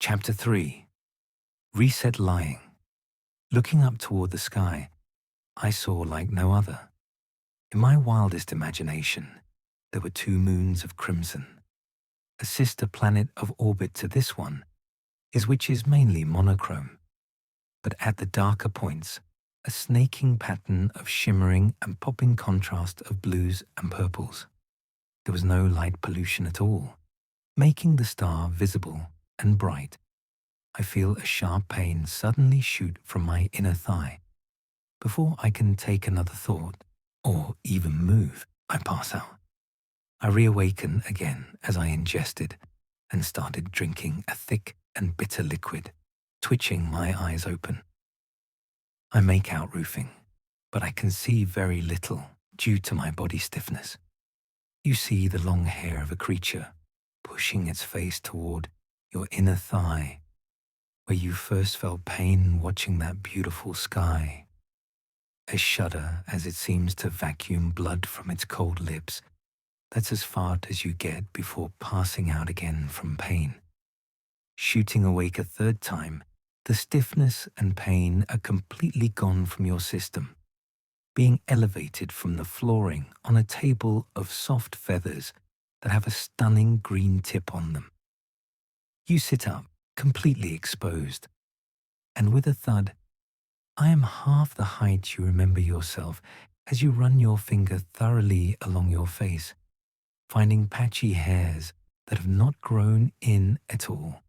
Chapter 3. Reset Lying. Looking up toward the sky, I saw like no other. In my wildest imagination, there were two moons of crimson, a sister planet of orbit to this one, which is mainly monochrome, but at the darker points, a snaking pattern of shimmering and popping contrast of blues and purples. There was no light pollution at all, making the star visible and bright. I feel a sharp pain suddenly shoot from my inner thigh. Before I can take another thought, or even move, I pass out. I reawaken again as I ingested and started drinking a thick and bitter liquid, twitching my eyes open. I make out roofing, but I can see very little due to my body stiffness. You see the long hair of a creature pushing its face toward your inner thigh, where you first felt pain watching that beautiful sky. A shudder as it seems to vacuum blood from its cold lips. That's as far as you get before passing out again from pain. Shooting awake a third time, the stiffness and pain are completely gone from your system, being elevated from the flooring on a table of soft feathers that have a stunning green tip on them. You sit up, completely exposed, and with a thud, I am half the height you remember yourself as you run your finger thoroughly along your face, finding patchy hairs that have not grown in at all.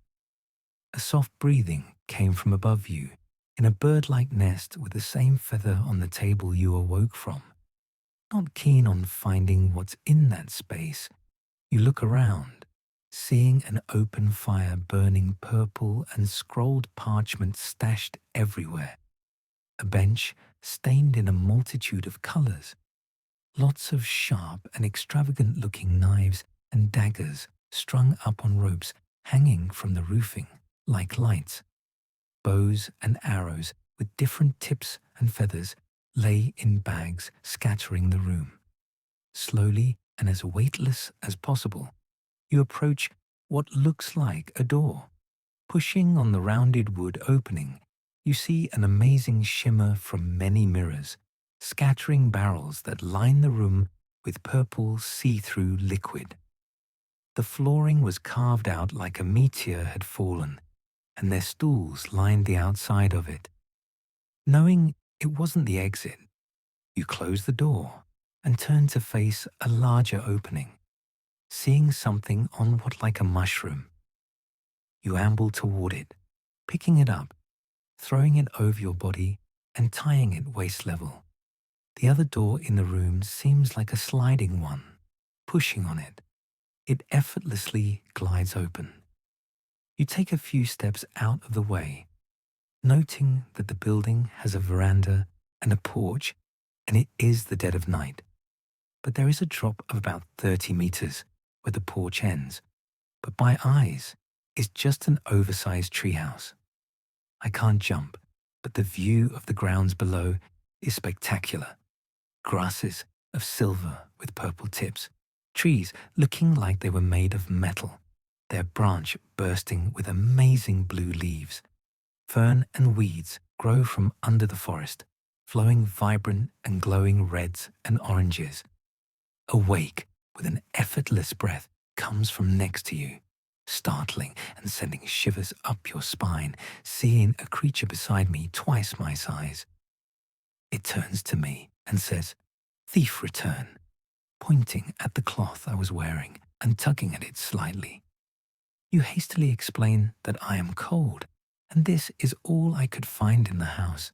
A soft breathing came from above you in a bird-like nest with the same feather on the table you awoke from. Not keen on finding what's in that space, you look around, seeing an open fire burning purple and scrolled parchment stashed everywhere. A bench stained in a multitude of colors. Lots of sharp and extravagant-looking knives and daggers strung up on ropes hanging from the roofing like lights. Bows and arrows with different tips and feathers lay in bags scattering the room. Slowly and as weightless as possible, you approach what looks like a door. Pushing on the rounded wood opening, you see an amazing shimmer from many mirrors, scattering barrels that line the room with purple see-through liquid. The flooring was carved out like a meteor had fallen, and their stools lined the outside of it. Knowing it wasn't the exit, you close the door and turn to face a larger opening, seeing something on what like a mushroom. You amble toward it, picking it up, throwing it over your body and tying it waist level. The other door in the room seems like a sliding one. Pushing on it, it effortlessly glides open. You take a few steps out of the way, noting that the building has a veranda and a porch, and it is the dead of night. But there is a drop of about 30 meters where the porch ends, but my eyes is just an oversized treehouse. I can't jump, but the view of the grounds below is spectacular. Grasses of silver with purple tips, trees looking like they were made of metal, their branch bursting with amazing blue leaves. Fern and weeds grow from under the forest, flowing vibrant and glowing reds and oranges. A wake with an effortless breath comes from next to you, startling and sending shivers up your spine, seeing a creature beside me twice my size. It turns to me and says, "Thief, return," pointing at the cloth I was wearing and tugging at it slightly. You hastily explain that I am cold, and this is all I could find in the house.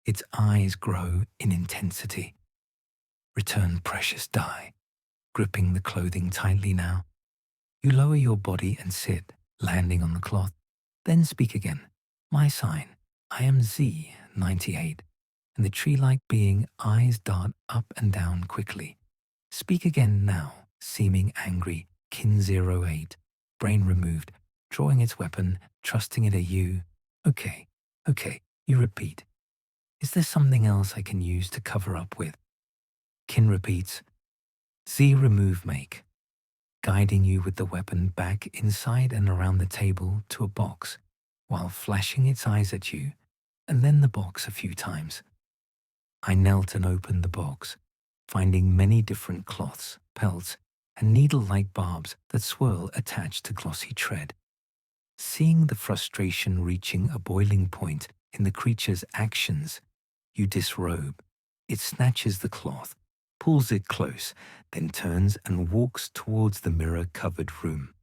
Its eyes grow in intensity. "Return, precious dye," gripping the clothing tightly now. You lower your body and sit, landing on the cloth, then speak again. "My sign, I am Z98, and the tree-like being eyes dart up and down quickly. Speak again now, seeming angry, Kin08, brain removed, drawing its weapon, trusting it a you. Okay, you repeat. Is there something else I can use to cover up with?" Kin repeats, "Z remove make." guiding you with the weapon back inside and around the table to a box, while flashing its eyes at you, and then the box a few times. I knelt and opened the box, finding many different cloths, pelts, and needle-like barbs that swirl attached to glossy tread. Seeing the frustration reaching a boiling point in the creature's actions, you disrobe. It snatches the cloth, pulls it close, then turns and walks towards the mirror-covered room.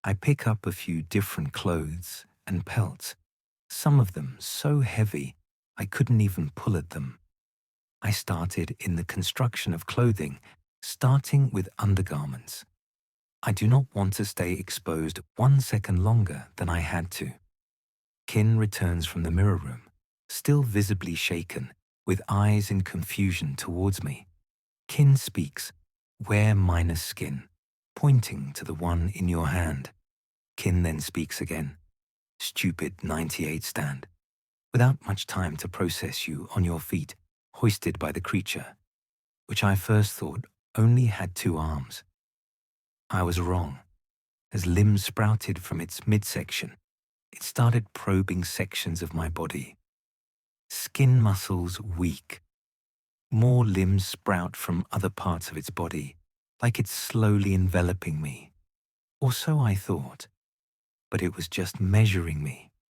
I pick up a few different clothes and pelts, some of them so heavy I couldn't even pull at them. I started in the construction of clothing, starting with undergarments. I do not want to stay exposed 1 second longer than I had to. Kin returns from the mirror room, still visibly shaken, with eyes in confusion towards me. Kin speaks, "Wear minus skin," pointing to the one in your hand. Kin then speaks again, "Stupid 98 stand." Without much time to process, you on your feet, hoisted by the creature, which I first thought only had 2 arms. I was wrong. As limbs sprouted from its midsection, it started probing sections of my body. Skin muscles weak. More limbs sprout from other parts of its body, like it's slowly enveloping me. Or so I thought, but it was just measuring me.